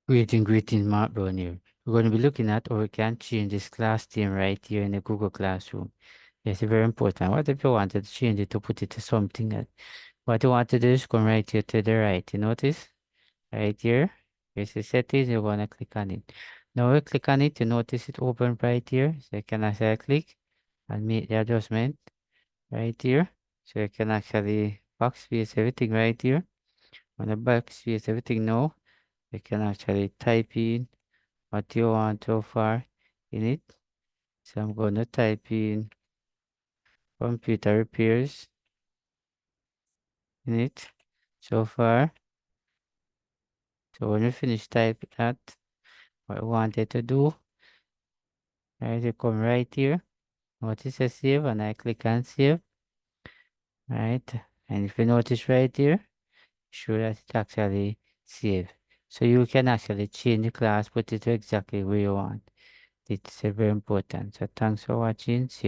Greeting, Mark Brown here. We're going to be looking at how we can change this class theme right here in the Google Classroom. Yes, it's very important. What if you wanted to change it to put it to something else? What you want to do is come right here to the right. You notice? Right here. Here's the settings. You want to click on it. Now we click on it. You notice it open right here. So you can actually click and make the adjustment right here. So you can actually backspace everything right here. On the backspace everything now, you can actually type in what you want so far in it. So I'm going to type in computer repairs in it so far. So when you finish type that, what I wanted to do, I come right here. Notice I save and I click on save, right? And if you notice right here, sure that it actually save. So you can actually change the class, put it to exactly where you want. It's very important. So thanks for watching. See